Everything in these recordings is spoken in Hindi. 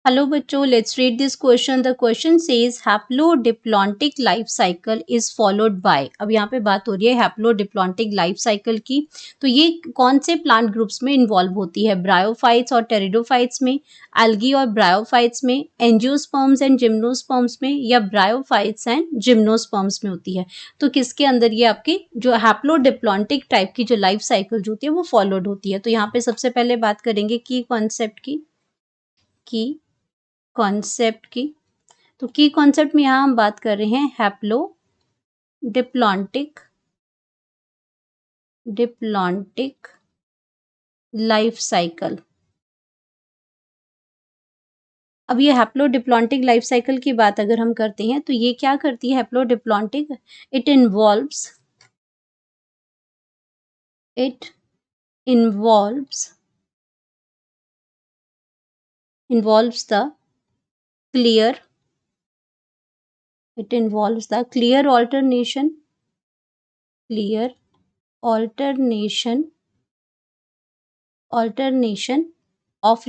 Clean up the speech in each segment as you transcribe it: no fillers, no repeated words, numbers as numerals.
हेलो बच्चों, let's read this question. The question says haplodiplontic life cycle is followed by. अब यहाँ पे बात हो रही है हैप्लोडिप्लॉन्टिक लाइफ साइकिल की। तो ये कौन से प्लांट ग्रुप्स में इन्वॉल्व होती है? ब्रायोफाइट्स और टेरिडोफाइट्स में, एल्गी और ब्रायोफाइट्स में, एंजियोस्पर्म्स एंड जिम्नोस्पर्म्स में, या ब्रायोफाइट्स एंड जिम्नोस्पर्म्स में होती है। तो किसके अंदर ये आपकी जो हैप्लोडिप्लॉन्टिक टाइप की जो लाइफ साइकिल जो होती है वो फॉलोड होती है? तो यहाँ पे सबसे पहले बात करेंगे की कॉन्सेप्ट की कॉन्सेप्ट की। तो की कॉन्सेप्ट में यहाँ हम बात कर रहे हैं डिप्लॉन्टिक लाइफ साइकिल। अब ये हैप्लोडिप्लॉन्टिक लाइफ साइकिल की बात अगर हम करते हैं तो ये क्या करती है haplodiplontic? It involves the clear alternation of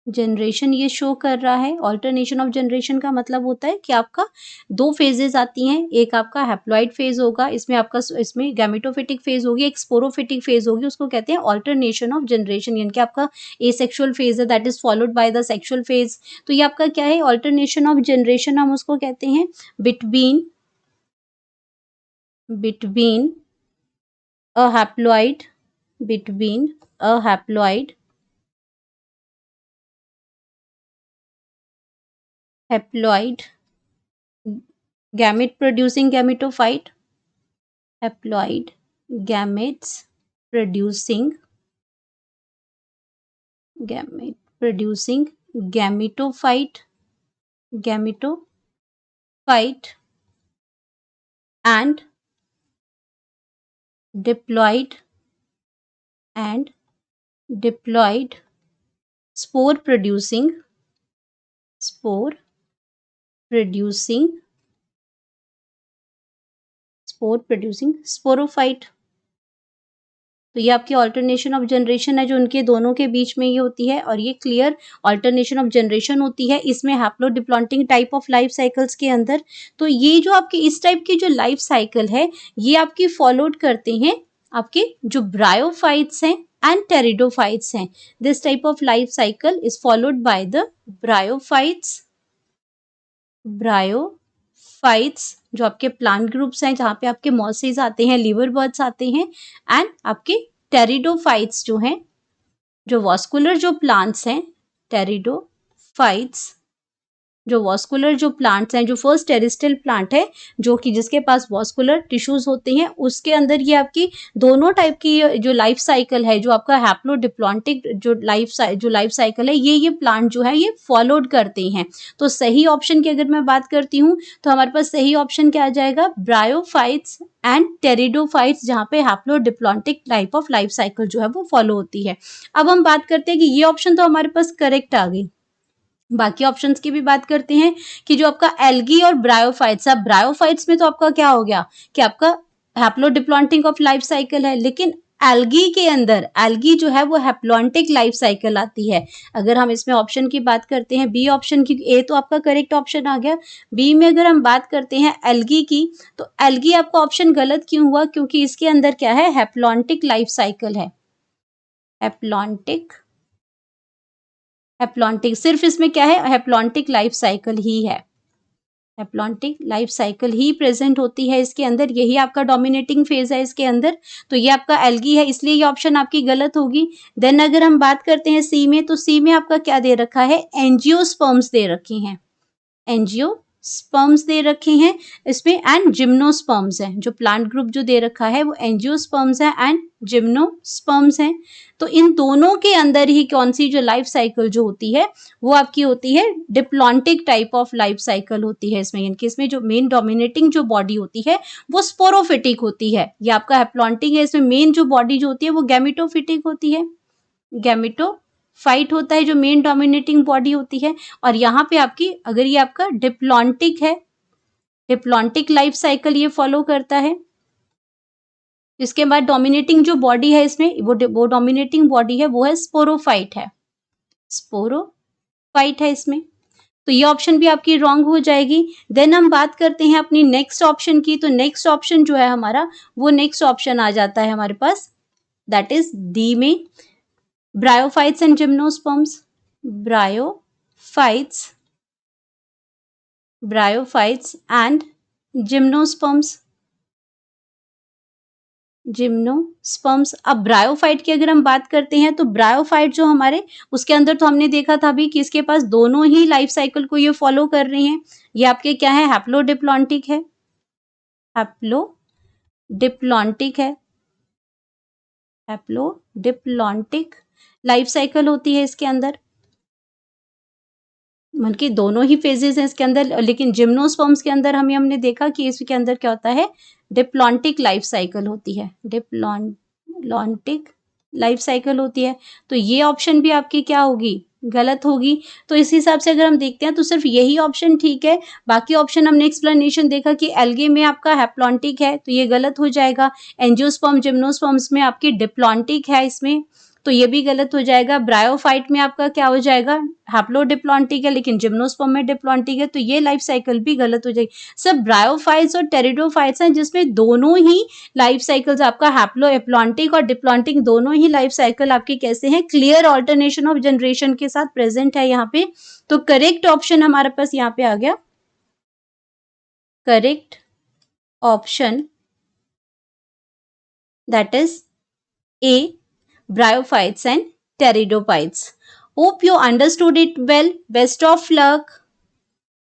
generation ये शो कर रहा है। ऑल्टरनेशन ऑफ जनरेशन का मतलब होता है कि आपका दो फेजेस आती हैं। एक आपका हैप्लॉइड फेज होगा, इसमें गैमेटोफिटिक फेज होगी, एक स्पोरोफिटिक फेज होगी। उसको कहते हैं ऑल्टरनेशन ऑफ जनरेशन, यानी कि आपका एसेक्सुअल फेज है that is followed by the sexual phase. तो ये आपका क्या है? ऑल्टरनेशन ऑफ जनरेशन हम उसको कहते हैं between a haploid gamete producing gametophyte, haploid gametes producing gametophyte and diploid spore producing sporophyte। तो ये आपकी ऑल्टरनेशन ऑफ जनरेशन है जो उनके दोनों के बीच में ये होती है, और ये क्लियर ऑल्टरनेशन ऑफ जनरेशन होती है इसमें haplodiplontic type of life cycles के अंदर। तो ये जो आपकी इस टाइप की जो लाइफ साइकिल है ये आपकी फॉलोड करते हैं आपके जो ब्रायोफाइट्स हैं एंड टेरिडोफाइट्स हैं। This type of life cycle is followed by the bryophytes जो आपके प्लांट ग्रुप्स हैं, जहाँ पे आपके मॉसेज आते हैं, लीवर बर्ड्स आते हैं, एंड आपके टेरिडोफाइट्स जो हैं, जो वॉस्कुलर जो प्लांट्स हैं, टेरिडोफाइट्स जो वॉस्कुलर जो प्लांट्स हैं, जो फर्स्ट टेरिस्टल प्लांट है जो कि जिसके पास वॉस्कुलर टिश्यूज होते हैं, उसके अंदर ये आपकी दोनों टाइप की जो लाइफ साइकिल है, जो आपका हैप्लोडिप्लॉन्टिक जो लाइफ साइकिल है, ये प्लांट जो है ये फॉलोड करते हैं। तो सही ऑप्शन की अगर मैं बात करती हूँ तो हमारे पास सही ऑप्शन क्या आ जाएगा? ब्रायोफाइट्स एंड टेरिडोफाइट्स, जहाँ पे haplodiplontic type of life cycle जो है वो फॉलो होती है। अब हम बात करते हैं कि ये ऑप्शन तो हमारे पास करेक्ट आ गई। बाकी ऑप्शंस की भी बात करते हैं कि जो आपका एल्गी और ब्रायोफाइट्स, अब ब्रायोफाइट्स में तो आपका क्या हो गया कि आपका हैप्लोडिप्लॉन्टिक ऑफ लाइफ साइकिल है, लेकिन एल्गी के अंदर एल्गी जो है वो हैप्लॉन्टिक लाइफ साइकिल आती है। अगर हम इसमें ऑप्शन की बात करते हैं, बी ऑप्शन की, ए तो आपका करेक्ट ऑप्शन आ गया। बी में अगर हम बात करते हैं एल्गी की, तो एल्गी आपका ऑप्शन गलत क्यों हुआ? क्योंकि इसके अंदर क्या है? हैप्लॉन्टिक लाइफ साइकिल है। हैप्लॉन्टिक सिर्फ इसमें क्या है? हैप्लॉन्टिक लाइफ साइकिल ही है। हैप्लॉन्टिक लाइफ साइकिल ही प्रेजेंट होती है इसके अंदर, यही आपका डोमिनेटिंग फेज है इसके अंदर। तो ये आपका एल्गी है, इसलिए ये ऑप्शन आपकी गलत होगी। देन अगर हम बात करते हैं सी में, तो सी में आपका क्या दे रखा है? एंजियोस्पर्म्स दे रखे हैं, एंजियोस्पर्म्स दे रखे हैं इसमें, एंड जिम्नोस्पर्म्स हैं। जो प्लांट ग्रुप जो दे रखा है वो एंजियोस्पर्म्स है एंड जिम्नोस्पर्म्स हैं। तो इन दोनों के अंदर ही कौन सी जो लाइफ साइकिल जो होती है वो आपकी होती है diplontic type of life cycle होती है इसमें, यानी कि इसमें जो मेन डोमिनेटिंग जो बॉडी होती है वो स्पोरोफिटिक होती है। ये आपका हैप्लॉन्टिक है, इसमें मेन जो बॉडी जो होती है वो गैमेटोफिटिक होती है, गैमेटोफाइट होता है जो मेन डोमिनेटिंग बॉडी होती है। और यहाँ पे आपकी अगर ये आपका डिप्लॉन्टिक है, डिप्लॉन्टिक लाइफ साइकिल ये फॉलो करता है, इसके बाद डोमिनेटिंग जो बॉडी है इसमें, वो डोमिनेटिंग बॉडी है वो है स्पोरोफाइट है, स्पोरोफाइट है इसमें। तो ये ऑप्शन भी आपकी रॉन्ग हो जाएगी। देन हम बात करते हैं अपनी नेक्स्ट ऑप्शन की। तो नेक्स्ट ऑप्शन जो है हमारा, वो नेक्स्ट ऑप्शन आ जाता है हमारे पास, दैट इज डी में, bryophytes and gymnosperms. Bryophytes and gymnosperms. Gymnosperms. अब ब्रायोफाइट की अगर हम बात करते हैं तो ब्रायोफाइट जो हमारे, उसके अंदर तो हमने देखा था अभी कि इसके पास दोनों ही लाइफ साइकिल को ये फॉलो कर रहे हैं। ये आपके क्या है, हैप्लोडिप्लॉन्टिक है, हैप्लोडिप्लॉन्टिक है, हैप्लोडिप्लॉन्टिक लाइफ साइकिल होती है इसके अंदर, मतलब कि दोनों ही फेजेस हैं इसके अंदर। लेकिन जिम्नोस्पर्म्स के अंदर हमने देखा कि इसके अंदर क्या होता है, डिप्लॉन्टिक लाइफ साइकिल होती है, डिप्लॉन्टिक लाइफ साइकिल होती है। तो ये ऑप्शन भी आपकी क्या होगी, गलत होगी। तो इस हिसाब से अगर हम देखते हैं तो सिर्फ यही ऑप्शन ठीक है। बाकी ऑप्शन हमने एक्सप्लेनेशन देखा कि एल्गे में आपका हैप्लॉन्टिक है, तो ये गलत हो जाएगा। एंजियोस्पर्म जिम्नोस्पर्म्स में आपकी डिप्लॉन्टिक है इसमें, तो ये भी गलत हो जाएगा। ब्रायोफाइट में आपका क्या हो जाएगा, हैप्लोडिप्लॉन्टिक है, लेकिन जिम्नोस्पर्म में डिप्लॉन्टिक है, तो ये लाइफ साइकिल भी गलत हो जाएगी। सब ब्रायोफाइट्स और टेरिडोफाइट्स हैं जिसमें दोनों ही लाइफ साइकिल्स आपका हैप्लोएप्लॉन्टिक और डिप्लॉन्टिक दोनों ही लाइफ साइकिल आपके कैसे हैं, क्लियर ऑल्टरनेशन ऑफ जनरेशन के साथ प्रेजेंट है यहाँ पे। तो करेक्ट ऑप्शन हमारे पास यहाँ पे आ गया, correct option that is A, bryophytes and pteridophytes. Hope you understood it well. Best of luck.